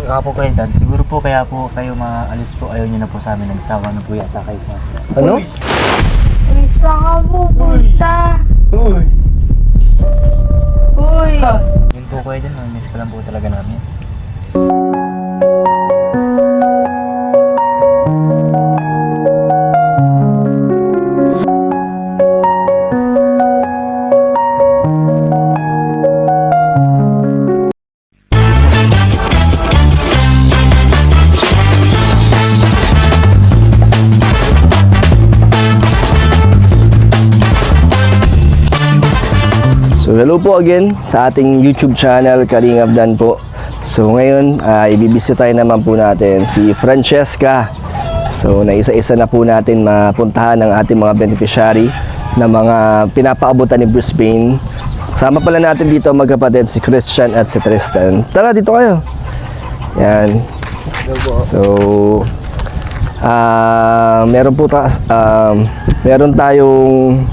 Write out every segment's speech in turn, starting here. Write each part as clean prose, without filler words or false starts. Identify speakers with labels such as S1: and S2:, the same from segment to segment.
S1: po kayo dad, siguro po kaya po kayo maalis po, ayaw nyo na po sa amin, nagsawa na po yata kayo sa amin.
S2: Ano?
S3: Saan ka pupunta?
S2: Uy!
S3: Uy!
S1: Yun po kayo din, miss ka lang po talaga namin.
S2: So hello po again sa ating YouTube channel, Kalingap Dan po. So ngayon, ibibisyo tayo naman po natin si Francesca. So naisa-isa na po natin mapuntahan ng ating mga beneficiary na mga pinapaabutan ni Bruce Payne. Kasama pala natin dito magkapatid si Christian at si Tristan. Tara, dito kayo. Yan. So meron tayong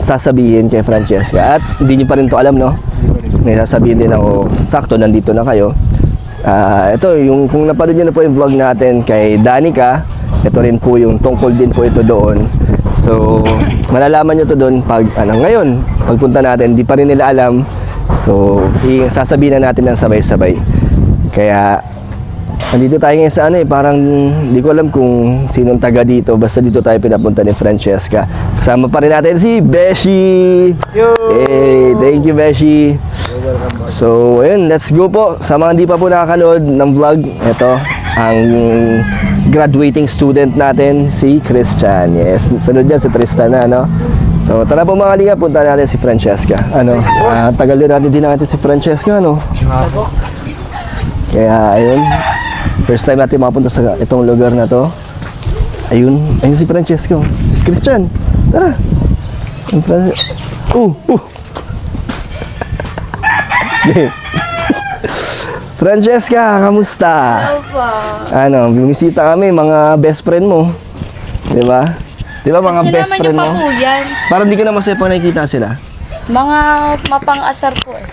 S2: sasabihin kay Francesca at hindi niyo pa rin to alam, no? May sasabihin din ako, sakto nandito na kayo. Ito yung kung napanood niyo na po yung vlog natin kay Danica, ito rin po yung tungkol din po ito doon. So malalaman niyo to doon pag ngayon pagpunta natin, hindi pa rin nila alam. So sasabihin na natin ng sabay-sabay. Kaya nandito tayo ngayon sa parang hindi ko alam kung sinong taga dito, basta dito tayo pinapunta ni Francesca. Kasama pa rin natin si Beshi.
S1: Yo!
S2: Hey, thank you Beshi. So ayun, let's go po. Sa mga hindi pa po nakakanood ng vlog, ito ang graduating student natin, si Christian. Yes, sunod dyan si Tristan na, no? So tara po mga liga, punta natin si Francesca. Tagal din natin si Francesca, no? Kaya ayun, first time natin makapunta sa itong lugar na to. Ayun si Francesco. Si Christian. Tara. Francesca, kamusta?
S3: Opo.
S2: Bumisita kami, mga best friend mo. Di ba? Di ba mga best friend mo?
S3: po yan.
S2: Parang di ka na masaya pag nakikita sila.
S3: Mga mapang-asar po eh.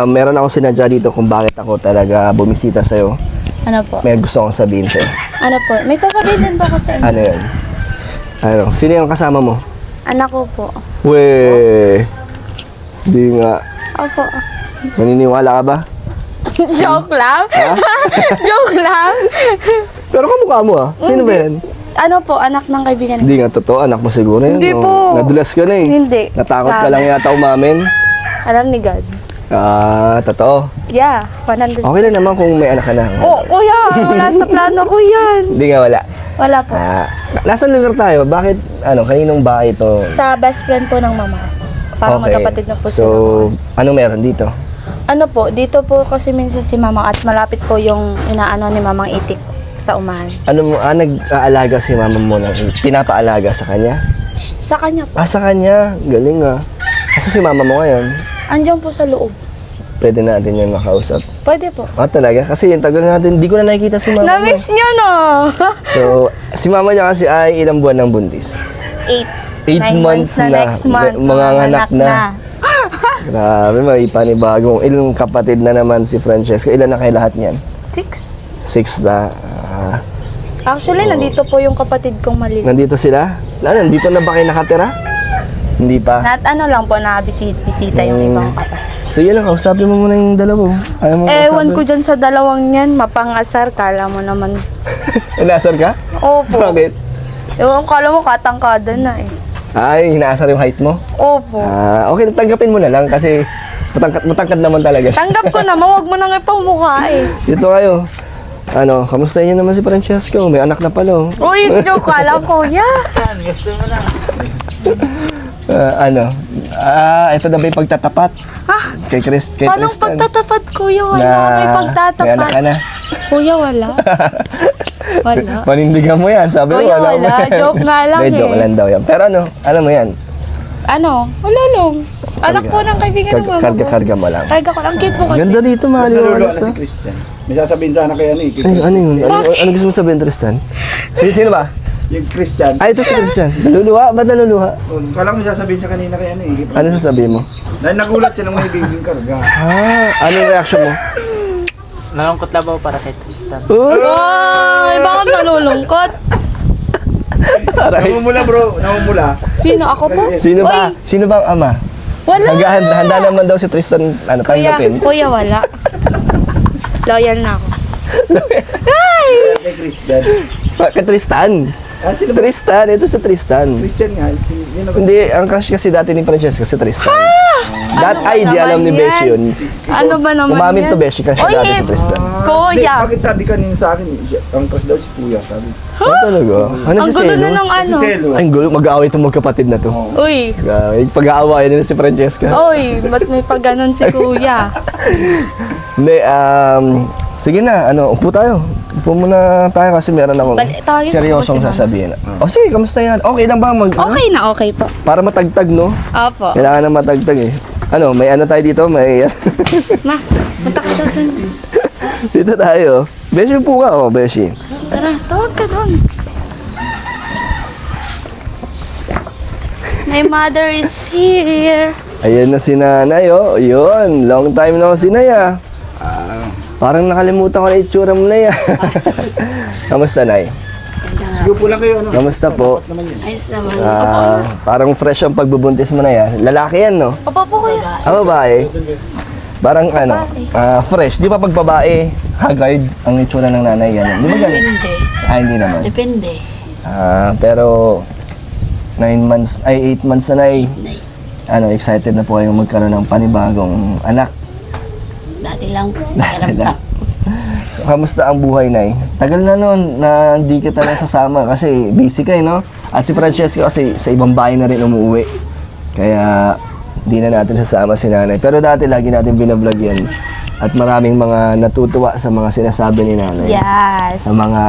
S2: Meron ako sinadya dito kung bakit ako talaga bumisita sa'yo.
S3: Ano po?
S2: May gusto akong sabihin sa'yo.
S3: Ano po? May sasabihin din po ako sa inyo.
S2: Ano yun? Sino yung kasama mo?
S3: Anak ko po.
S2: Weh! Di nga.
S3: Opo.
S2: Maniniwala ka ba?
S3: Joke lang?
S2: Ha?
S3: Joke lang?
S2: Pero kamukha mo Sino ba yan?
S3: Ano po? Anak ng kaibigan.
S2: Hindi nga totoo, anak mo siguro yun.
S3: Hindi po.
S2: Nadulas ka na eh.
S3: Hindi.
S2: Natakot ka lang
S3: Promise.
S2: yata umamin.
S3: Alam ni God.
S2: Totoo.
S3: Yeah, 100.
S2: Okay lang naman kung may anak ka na.
S3: Oh, kuya, wala sa plano ko yan.
S2: Hindi nga wala.
S3: Wala po.
S2: Nasaan lugar tayo? Bakit, kaninong bahay ito?
S3: Sa best friend po ng mama. Parang magkapatid na po
S2: So,
S3: sila.
S2: ano meron dito?
S3: Ano po, dito po kasi minsan si mama at malapit po yung inaano ni mamang itik sa umahan.
S2: Nag-aalaga si mama mo na pinapaalaga sa kanya?
S3: Sa kanya po.
S2: Sa kanya. Galing Asa si mama mo ngayon?
S3: Andiyan po sa loob.
S2: Pwede natin yan makausap.
S3: Pwede po.
S2: Talaga? Kasi yung tagal natin, di ko na nakikita si mama mo.
S3: Na-miss nyo, no?
S2: So, si mama niya kasi ay ilang buwan ng buntis? 8 months na.
S3: Next month.
S2: Mga anak na. Grabe, may panibagong. Ilang kapatid na naman si Francesca? Ilan na kayo lahat niyan?
S3: 6.
S2: 6 na.
S3: Actually, nandito po yung kapatid kong maliit.
S2: Nandito sila? Nandito na ba kayo nakatira? Hindi pa.
S3: Lang po, bisita yung ibang kapatid.
S2: So yun lang, kausapin mo muna yung dalawa. Ayaw mo
S3: Ewan ko dyan sa dalawang yan, mapang-asar, kala mo naman.
S2: Inaasar ka?
S3: Opo.
S2: Bakit?
S3: Yung kala mo katangkada na eh.
S2: Ay, inaasar yung height mo?
S3: Opo.
S2: Okay, tanggapin mo na lang kasi matangkad naman talaga.
S3: Tanggap ko naman, wag mo nang ipamukha eh.
S2: Dito kayo. Kamusta niyo naman si Francesco? May anak na pala.
S3: Uy, joke ka lang, kuya.
S1: Gusto mo na.
S2: Ito na ba yung pagtatapat? Kay Tristan?
S3: Paano pagtatapat, kuya? Wala, may pagtatapat.
S2: May anak ka na?
S3: Kuya, wala. Wala.
S2: Panindigan mo yan. Sabi mo,
S3: Kuya,
S2: wala mo
S3: wala.
S2: yan.
S3: Joke nga lang
S2: Hindi, joke lang daw yan. Pero alam mo yan.
S3: Wala lang. Anak po ng kaibigan ng mama ko.
S2: Karga mo lang.
S3: Karga ko lang. Cute po kasi.
S2: Ganda dito, mahal yung
S4: Naluluwa na si Christian. May sasabihin sana kay
S2: Ano yun? Ano gusto mo sabihin, Tristan? Sino ba?
S4: Yung Christian.
S2: Ito si Christian. Naluluha? Ba't naluluha?
S4: Kala ko may sasabihin siya kanina kay
S2: Ano sasabihin mo?
S4: Dahil nagulat siya nung may bibing karga.
S2: Ano yung reaction mo?
S1: Nalungkot lang po para kay Tristan.
S2: Uy!
S3: Ay, bakit malulungkot?
S2: Aray.
S4: Namumula bro, namumula.
S3: Sino ako po?
S2: Sino ba?
S3: Uy,
S2: Sino ba ang ama?
S3: wala.
S2: Handa naman daw si Tristan, tanggapin.
S3: Kuya, wala. Loyal na ako.
S4: Kay Christian.
S2: Kay Tristan.
S4: Ah, sino ba?
S2: Tristan, ito si Tristan.
S4: Christian nga. Yun ang
S2: Hindi, ang crush kasi dati ni Francesca si Tristan. Ay, di
S3: naman
S2: alam ni
S3: yan?
S2: Beshi yun.
S3: Ano ba naman
S2: Umamin
S3: yan?
S2: to Beshi, crush
S3: Oy,
S2: dati si Tristan.
S3: Kuya.
S4: Hindi, bakit sabi kanina sa akin, ang crush daw si Kuya, sabi.
S2: Ano talaga? Ano
S3: Ang
S2: si
S3: gulo na
S2: Celos?
S3: ng ano.
S4: Si Celo.
S2: Ay, ang gulo, mag-aaway itong magkapatid na to.
S3: Uy,
S2: Pag-aawayan nila si Francesca.
S3: uy, ba't may pag ganon si kuya?
S2: Hindi, sige na, upo tayo. Upo muna tayo kasi meron akong
S3: Tawagin ko
S2: seryosong
S3: po si Mama.
S2: sasabihin. O sige, kamusta yan? Okay lang ba
S3: Okay na, okay po.
S2: Para matagtag, no?
S3: Opo.
S2: Kailangan na matagtag eh. May ano tayo dito? May...
S3: Ma, punta ka doon.
S2: dito tayo. Beshi, upo ka. Beshi.
S3: Tara, tawag ka doon. My mother is here.
S2: Ayan na si nanay, Yun, long time na ako si Nay, Parang nakalimutan ko na itsura mo, Nay, Kamusta, Nay?
S4: Sige po lang kayo, ano?
S2: Kamusta po?
S5: Ayos naman.
S2: Parang fresh ang pagbubuntis mo, Nay, Lalaki yan, no?
S3: Opo po kuya.
S2: Babae. Parang fresh. Di ba pag babae, haggard ang itsura ng nanay, yan. Di ba ganun?
S5: Depende.
S2: Hindi naman.
S5: Depende.
S2: Pero 8 months na, Nay. Excited na po kayong magkaroon ng panibagong anak.
S5: Dati lang.
S2: Dahil na. Kamusta ang buhay, Nay? Tagal na noon na hindi kita nasasama kasi busy kayo, no? At si Francesca kasi sa ibang bahay na rin umuwi. Kaya di na natin sasama si nanay. Pero dati lagi natin binablog yan. At maraming mga natutuwa sa mga sinasabi ni nanay.
S3: Yes.
S2: Sa mga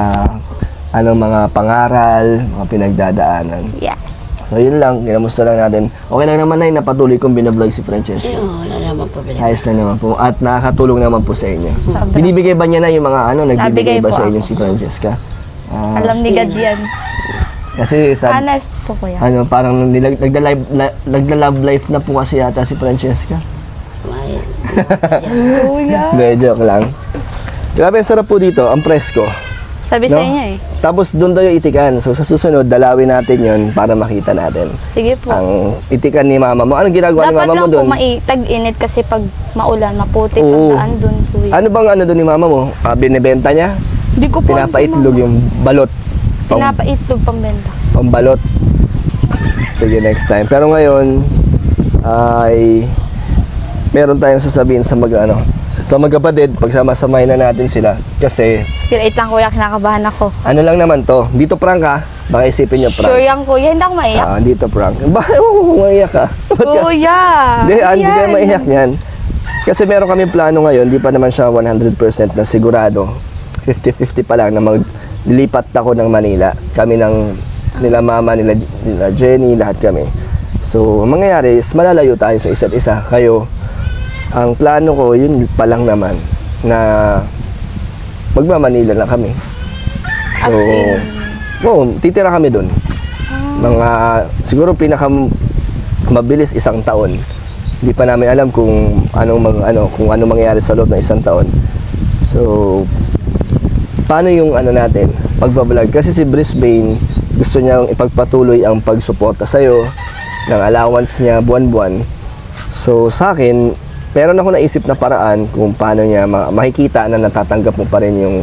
S2: mga pangaral, mga pinagdadaanan.
S3: Yes.
S2: So yun lang, kinamusta lang natin. Okay lang naman, Nay, napatuloy kong binablog si Francesca.
S5: Wala naman problema.
S2: Ayos na naman po. At nakakatulong naman po sa inyo.
S3: Sobra.
S2: Binibigay ba niya na yung mga nagbibigay
S3: Nabigay
S2: ba
S3: po
S2: sa inyo
S3: ako.
S2: si Francesca?
S3: Alam ni God yan.
S2: Kasi
S3: Honest po kuya.
S2: parang nagla-love life na po kasi yata si Francesca.
S5: May,
S3: Kuya.
S2: Hindi, joke lang. Grabe, sarap po dito. Ang presko.
S3: Sabi
S2: No?
S3: sa inyo eh.
S2: Tapos doon daw yung itikan. So sa susunod, dalawin natin yon para makita natin.
S3: Sige po.
S2: Ang itikan ni mama mo. Anong ginagawa ni
S3: Dapat
S2: mama mo
S3: lang po
S2: doon?
S3: tag-init kasi pag maulan, maputik
S2: Oo.
S3: ang daan doon kuya.
S2: Ano bang doon ni mama mo? Binibenta niya?
S3: Hindi ko po
S2: Pinapaitlog yung balot.
S3: Pinapaitlog pambenta.
S2: Pambalot. Sige, next time. Pero ngayon, ay meron tayong sasabihin sa sa magkapatid, pagsama-samahin na natin sila. Kasi,
S3: Grade lang kuya, kinakabahan ako.
S2: ano lang naman to, dito prank ha, baka isipin nyo prank.
S3: Sure yan kuya, hindi ako maiyak.
S2: Dito prank. Bakit mo maiyak ka? Ba't ka?
S3: Kuya!
S2: Hindi
S3: yan.
S2: kayo maiyak yan. Kasi meron kami plano ngayon, di pa naman siya 100% na sigurado. 50-50 pa lang na maglipat ako ng Manila. Kami nila mama, nila Jenny, lahat kami. So, ang mangyayari is malalayo tayo sa isa't isa. Kayo, ang plano ko, yun pa lang naman, na magmamanila na kami. So,
S3: As in?
S2: titira kami dun. Mga, siguro mabilis 1 taon. Hindi pa namin alam kung ano mangyayari sa loob ng 1 taon. So, paano yung natin, pagbablog? Kasi si Brisbane, gusto niyang ipagpatuloy ang pagsuporta sa'yo, ng allowance niya buwan-buwan. So, sa akin, meron ako naisip na paraan kung paano niya makikita na natatanggap mo pa rin yung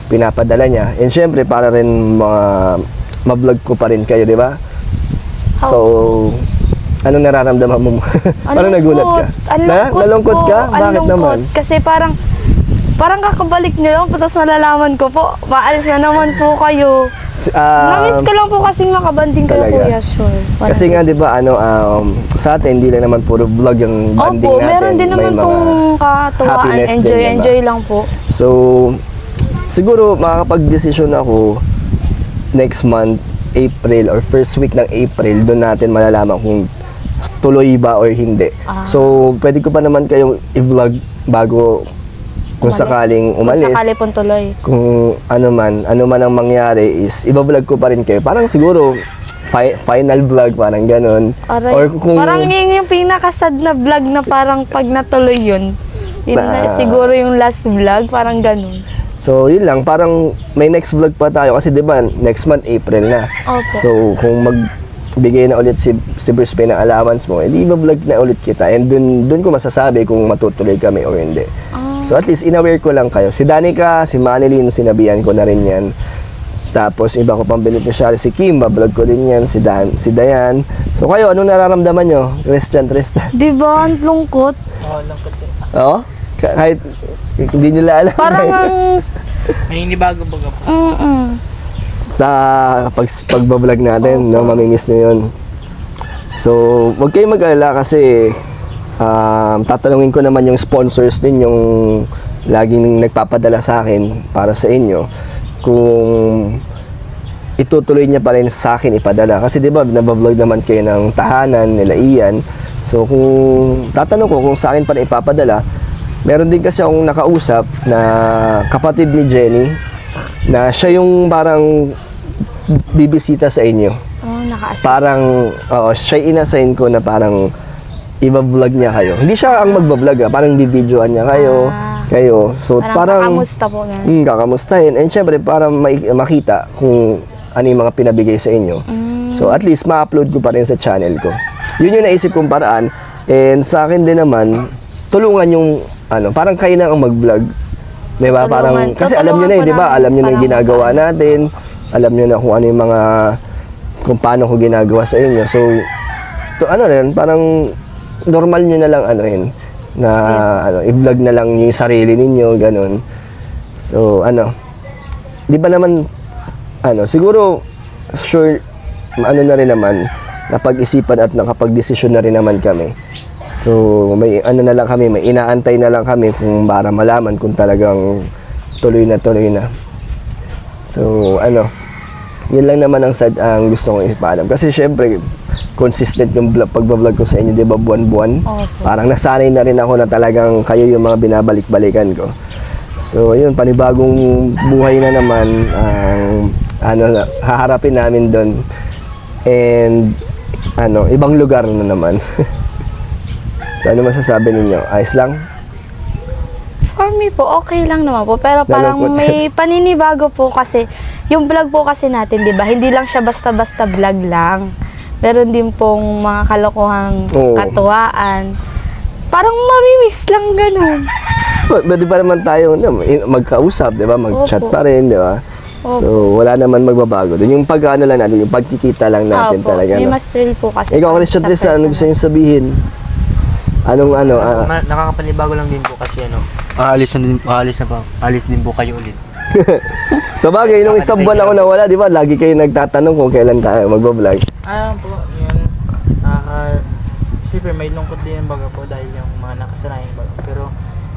S2: pinapadala niya. And syempre, para rin ma-vlog ko pa rin kayo, di ba? So, anong nararamdaman mo? Parang nagulat ka? Nalungkot ka? Bakit naman?
S3: Kasi parang kakabalik niyo lang, tapos nalalaman ko po, maalis na naman po kayo. Namiss ko lang po kasi makabanding kayo
S2: talaga?
S3: kuya, sure.
S2: Kasi nga, di ba, sa atin, hindi lang naman puro vlog yung banding
S3: Opo,
S2: natin.
S3: meron din naman pong katuwaan,
S2: happiness din, diba?
S3: enjoy lang po.
S2: So, siguro makakapag-desisyon ako next month, April, or first week ng April, doon natin malalaman kung tuloy ba or hindi. So, pwede ko pa naman kayong i-vlog bago kung sakaling umalis.
S3: Kung sakali pong tuloy.
S2: Kung ano man ang mangyari is, iba-vlog ko pa rin kayo. Parang siguro, final vlog, parang ganun.
S3: Aray,
S2: Or kung,
S3: parang yung pinakasad na vlog na parang pag natuloy yun, Yun na siguro yung last vlog, parang ganun.
S2: So, yun lang. Parang may next vlog pa tayo. Kasi di ba, next month, April na.
S3: Opo.
S2: So, kung magbigay na ulit si Bruce Payne ng allowance mo, edi vlog na ulit kita. And dun ko masasabi kung matutuloy kami o hindi. So, at least, in-aware ko lang kayo. Si Danica, si Manilyn, sinabihan ko na rin yan. Tapos, iba ko pang beneficiary, si Kim, bablog ko din yan, si Dayan. So, kayo, anong nararamdaman nyo? Christian Tristan.
S3: Di ba? Ang lungkot.
S2: Oo? Kahit hindi nila alam.
S3: Parang ang...
S6: Naninibago baga po.
S2: Sa pagbablog natin, no, mamimiss nyo yun. So, huwag kayong mag-alala kasi tatanungin ko naman yung sponsors din, yung laging nagpapadala sa akin para sa inyo, kung itutuloy niya pa rin sa akin ipadala. Kasi di ba, nabablog naman kayo ng tahanan, nila Ian. So, kung tatanong ko kung sa akin pa rin ipapadala, meron din kasi akong nakausap na kapatid ni Jenny na siya yung parang bibisita sa inyo.
S3: Naka-assist.
S2: Parang, siya inassign ko na parang iba-vlog niya kayo. Hindi siya ang magbablog, parang bibidyoan niya kayo. So, parang
S3: kakamusta po na.
S2: Kakamustahin. And syempre, para makita kung ano yung mga pinabigay sa inyo. So, at least, ma-upload ko pa rin sa channel ko. Yun yung naisip kong paraan. And sa akin din naman, tulungan yung, parang kayo na ang mag-vlog. Diba? Parang, kasi alam nyo na eh, diba? Alam nyo na yung ginagawa natin. Alam nyo na kung ano yung mga, kung paano ko ginagawa sa inyo. So, parang normal nyo na lang, i-vlog na lang yung sarili ninyo, ganun. So, di ba naman, siguro, sure, na rin naman, napag-isipan at nakapag-desisyon na rin naman kami. So, may na lang kami, may inaantay na lang kami kung para malaman kung talagang tuloy na. So, yun lang naman ang gusto kong ipaalam. Kasi syempre, consistent yung pagbablog ko sa inyo, di ba, buwan-buwan?
S3: Okay.
S2: Parang nasanay na rin ako na talagang kayo yung mga binabalik-balikan ko. So, yun, panibagong buhay na naman ang haharapin namin doon. And, ibang lugar na naman. So, ano masasabi ninyo? Ayos lang?
S3: For me po, okay lang naman po. Pero parang
S2: Nalungkot.
S3: may paninibago po kasi, yung vlog po kasi natin, di ba? Hindi lang siya basta-basta vlog lang. Meron din pong mga kalokohang
S2: Oo.
S3: katuwaan. Parang mamimiss lang ganun.
S2: Pwede pa naman tayo magkausap, di ba? Mag-chat
S3: Opo.
S2: pa rin, di ba? So, wala naman magbabago. Doon yung lang natin, yung pagkikita lang natin
S3: Opo,
S2: talaga.
S3: may
S2: No?
S3: mas thrill po kasi.
S2: Ikaw, Christian
S3: sa
S2: Tristan, ano gusto
S3: personal.
S2: nyo sabihin? Anong
S1: Nakakapanibago lang din po kasi aalis din po kayo ulit.
S2: Sa bagay, nung isang buwan ako nawala, di ba? Lagi kayo nagtatanong kung kailan tayo magbablog.
S6: Po, yun. Siyempre, may lungkot din ang baga po dahil yung mga nakasanayan baga. Pero,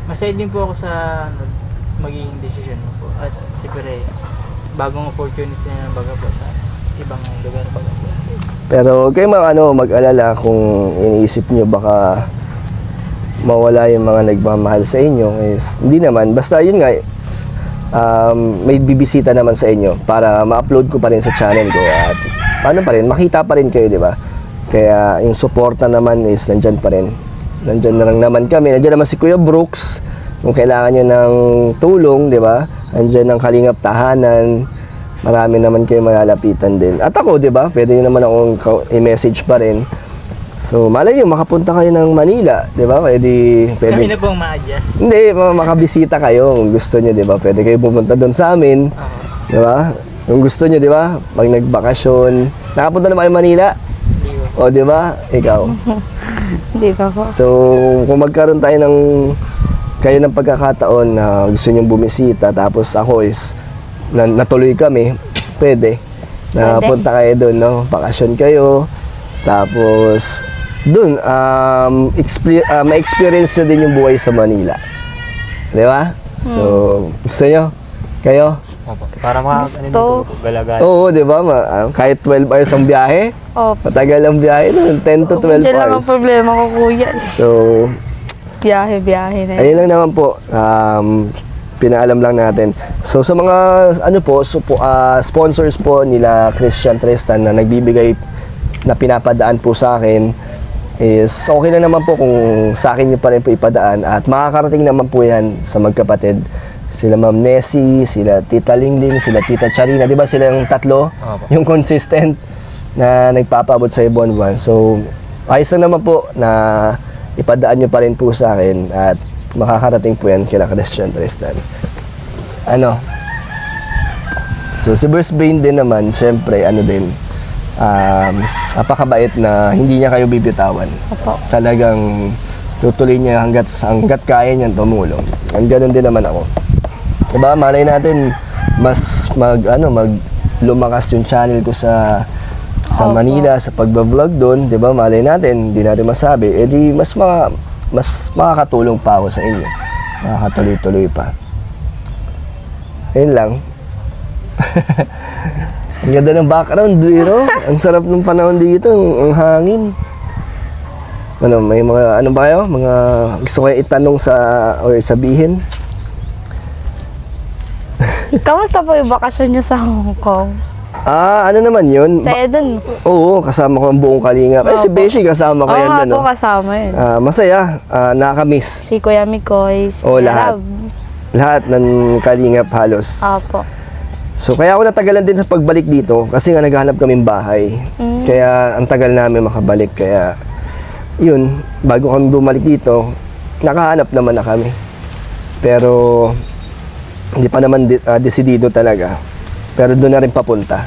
S6: masaya din po ako sa magiging decision mo po. At siyempre, bagong opportunity na ng baga po sa ibang lugar baga po.
S2: Pero kayo mag-alala kung iniisip nyo baka mawala yung mga nagmamahal sa inyo is hindi naman. Basta yun nga, may bibisita naman sa inyo para ma-upload ko pa rin sa channel ko at makita pa rin kayo, di ba? Kaya yung suporta naman is nandyan pa rin. Nandyan na lang naman kami. Nandyan naman si Kuya Brooks kung kailangan nyo ng tulong, di ba? Nandyan ang Kalingap Tahanan. Marami naman kayo malalapitan din. At ako, di ba? Pwede nyo naman akong i-message pa rin. So, malay nyo, makapunta kayo ng Manila, di ba? Pwede.
S6: Kami na pong ma-adjust.
S2: Hindi, makabisita kayo kung gusto nyo, di ba? Pwede kayo pumunta doon sa amin, di ba? Kung gusto nyo, di ba? Pag nagbakasyon. Nakapunta na ba kayo Manila? O, di ba? Ikaw.
S3: Hindi pa po.
S2: So, kung magkaroon tayo kayo ng pagkakataon na gusto nyo bumisita, tapos ako is natuloy kami, pwede. Punta kayo doon, no? Bakasyon kayo. Tapos, doon, ma-experience nyo din yung buhay sa Manila. Di ba? So, gusto nyo? Kayo?
S1: Opo. Para galagal.
S2: Oo, di ba? Kahit 12 hours ang biyahe,
S3: Opo.
S2: matagal ang biyahe nun, 10 to 12
S3: Diyan lang ang
S2: hours.
S3: problema ko, kuya.
S2: So,
S3: Biyahe na yun.
S2: ayun lang naman po, pinaalam lang natin. So, sa mga, sponsors po nila Christian Tristan na nagbibigay, na pinapadaan po sa akin, is okay na naman po kung sa akin nyo pa rin po ipadaan at makakarating naman po yan sa magkapatid. Sila Ma'am Nessie, sila Tita Lingling, sila Tita Charina, di ba sila yung tatlo?
S1: Opo.
S2: Yung consistent na nagpapaabot sa buwan-buwan. So, ayos lang naman po na ipadaan nyo pa rin po sa akin at makakarating po yan kila Christian Tristan. Ano? So, si Bruce Bain din naman, syempre, napakabait na hindi niya kayo bibitawan.
S3: Opo.
S2: Talagang tutuloy niya hanggat kaya niyan tumulong. And ganoon din naman ako. Diba, malay natin, mas lumakas yung channel ko sa
S3: Opo.
S2: Manila, sa pagbablog doon, diba, malay natin, hindi natin masabi, edi mas makakatulong pa ako sa inyo. Makakatuloy-tuloy pa. Ayun lang. Ang ganda ng background, bro. Ang sarap ng panahon dito, ang hangin. Ano, may mga, ano ba kayo? Mga gusto kayo itanong or sabihin?
S3: Kamusta po yung bakasyon nyo sa Hong Kong?
S2: Ano naman yun?
S3: Sa Eden.
S2: Oo, kasama ko ang buong Kalingap. Si
S3: Opo.
S2: Beshi kasama ko
S3: Oo
S2: yan.
S3: nga
S2: Ano?
S3: po, kasama yun.
S2: Masaya, nakakamiss.
S3: Si Kuya Mikoy, si
S2: Oo,
S3: Kuya
S2: lahat.
S3: Rab.
S2: Lahat ng Kalingap halos.
S3: Opo.
S2: So kaya ako natagalan din sa pagbalik dito kasi nga naghahanap kaming bahay. Kaya ang tagal namin makabalik. Kaya yun, bago kami bumalik dito, nakahanap naman na kami. Pero hindi pa naman desidido talaga. Pero doon na rin papunta.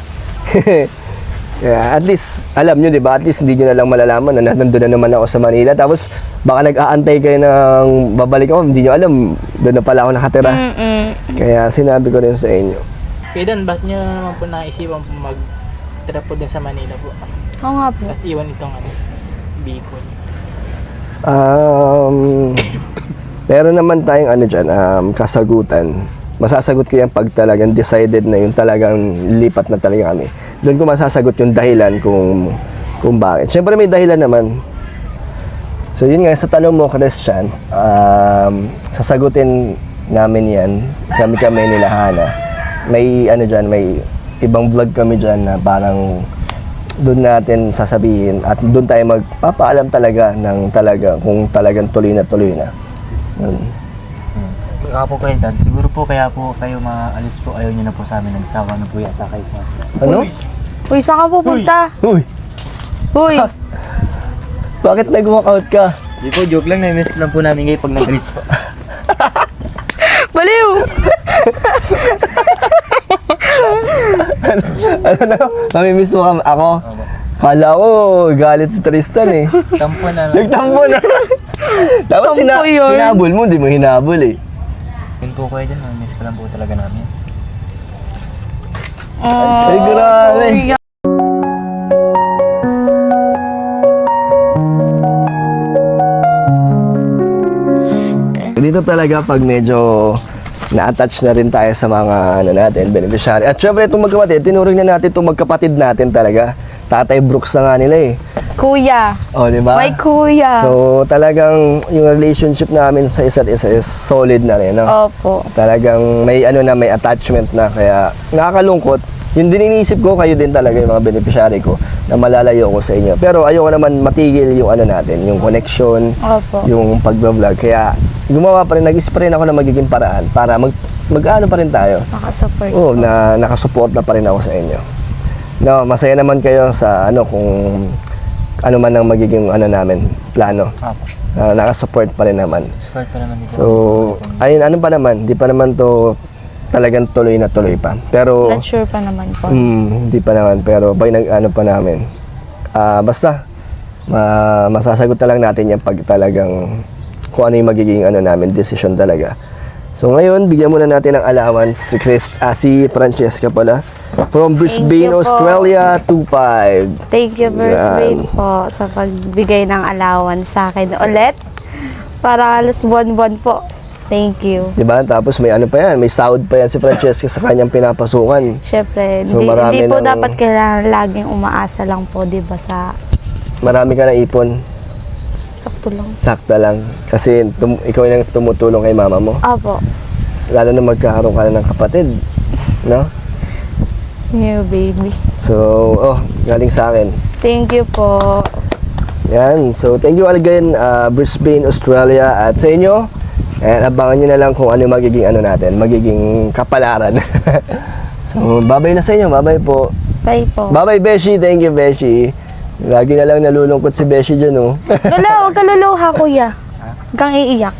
S2: Kaya at least, alam nyo, di ba? At least hindi nyo na lang malalaman na nandun na naman ako sa Manila. Tapos baka nag-aantay kayo ng babalik ako. Hindi nyo alam, doon na pala ako nakatira. Kaya sinabi ko rin sa inyo.
S6: Kaya Dan, ba't nyo naman po naisipan po mag-tira po din sa Manila po?
S3: Oo nga po.
S6: At iwan itong Bicol.
S2: Meron naman tayong dyan, kasagutan. Masasagot ko yan pag talagang decided na yung talagang lipat na talaga kami. Doon ko masasagot yung dahilan kung bakit. Siyempre may dahilan naman. So yun nga, sa tanong mo, Christian, sasagutin namin yan. Kami nila Hana. May may ibang vlog kami dyan na parang doon natin sasabihin at doon tayo magpapaalam talaga kung talagang tuloy na.
S1: Kaya po kayo, Dad. Siguro po kaya po kayo maalis po. Ayaw niyo na po sa amin. Nagsawa na po yata kayo sa amin.
S2: Ano?
S3: Uy, saan ka pupunta?
S2: Uy!
S3: Uy!
S2: Bakit nag-walkout ka?
S1: Di po, joke lang. Na-miss lang po namin kayo pag nag-alis po.
S3: Baliw!
S2: Ano na? Mamimiss mo ako? Kala ko, galit si Tristan eh.
S1: Tampo na lang.
S2: Nagtampo na. Dapat
S3: Tampo yun.
S2: hinabol mo, di mo hinabol eh.
S1: Yun po kayo dyan. Na-miss ko lang po talaga namin.
S2: Ay, grabe.
S3: Kuya.
S2: Dito talaga pag medyo na-attach na rin tayo sa mga beneficiary. At syempre itong magkapatid, tinuring na natin itong magkapatid natin talaga. Tatay Brooks na nga nila eh.
S3: Kuya.
S2: O, di ba?
S3: May kuya.
S2: So, talagang yung relationship namin sa isa't isa is solid na rin, no?
S3: Opo.
S2: Talagang may may attachment na kaya nakakalungkot. Yung din iniisip ko, kayo din talaga yung mga beneficiary ko na malalayo ko sa inyo. Pero ayoko naman matigil yung natin, yung connection,
S3: Opo.
S2: yung pagbablog. Kaya gumawa pa rin, nag-isip pa rin ako na magiging paraan para mag-ano pa rin tayo.
S3: Makasupport.
S2: Oo, na nakasupport na pa rin ako sa inyo. No, masaya naman kayo sa kung ano man ang magiging namin, plano.
S1: Apo.
S2: Nakasupport pa rin naman.
S1: Support pa naman dito.
S2: So, ayun, ano pa naman, di pa naman to talagang tuloy na tuloy pa. Pero,
S3: Not sure pa naman po.
S2: hindi pa naman, pero pag nag-ano pa namin. Basta, masasagot na lang natin yan pag talagang kung ano yung magiging namin, decision talaga. So ngayon, bigyan muna natin ng allowance si Francesca pala. From Brisbane,
S3: you po.
S2: Australia, 2.5.
S3: Thank you, First
S2: Yan.
S3: Babe, po sa pagbigay ng allowance sa akin ulit. Para halos buwan-buwan po. Thank you.
S2: Diba? Tapos may pa yan, may sahod pa yan si Francesca sa kanyang pinapasukan.
S3: Siyempre,
S2: So,
S3: hindi
S2: marami
S3: po
S2: ng-
S3: dapat kailangan laging umaasa lang po, di ba, sa
S2: Marami ka na ipon,
S3: sakto lang.
S2: sakta lang. Kasi ikaw yung tumutulong kay mama mo.
S3: Apo,
S2: Lalo na magkakaroon ka na ng kapatid. No?
S3: new baby.
S2: So, galing sa akin.
S3: Thank you po.
S2: Yan. So, thank you again, Brisbane, Australia. At sa inyo, and abangan nyo na lang kung ano magiging ano natin, magiging kapalaran. So, bye-bye na sa inyo. Bye-bye po.
S3: Bye po.
S2: Bye-bye, Beshi. Thank you, Beshi. Lagi na lang nalulungkot si Beshi dyan, oh.
S3: Lola, huwag ka luluha, kuya. Huwag kang iiyak.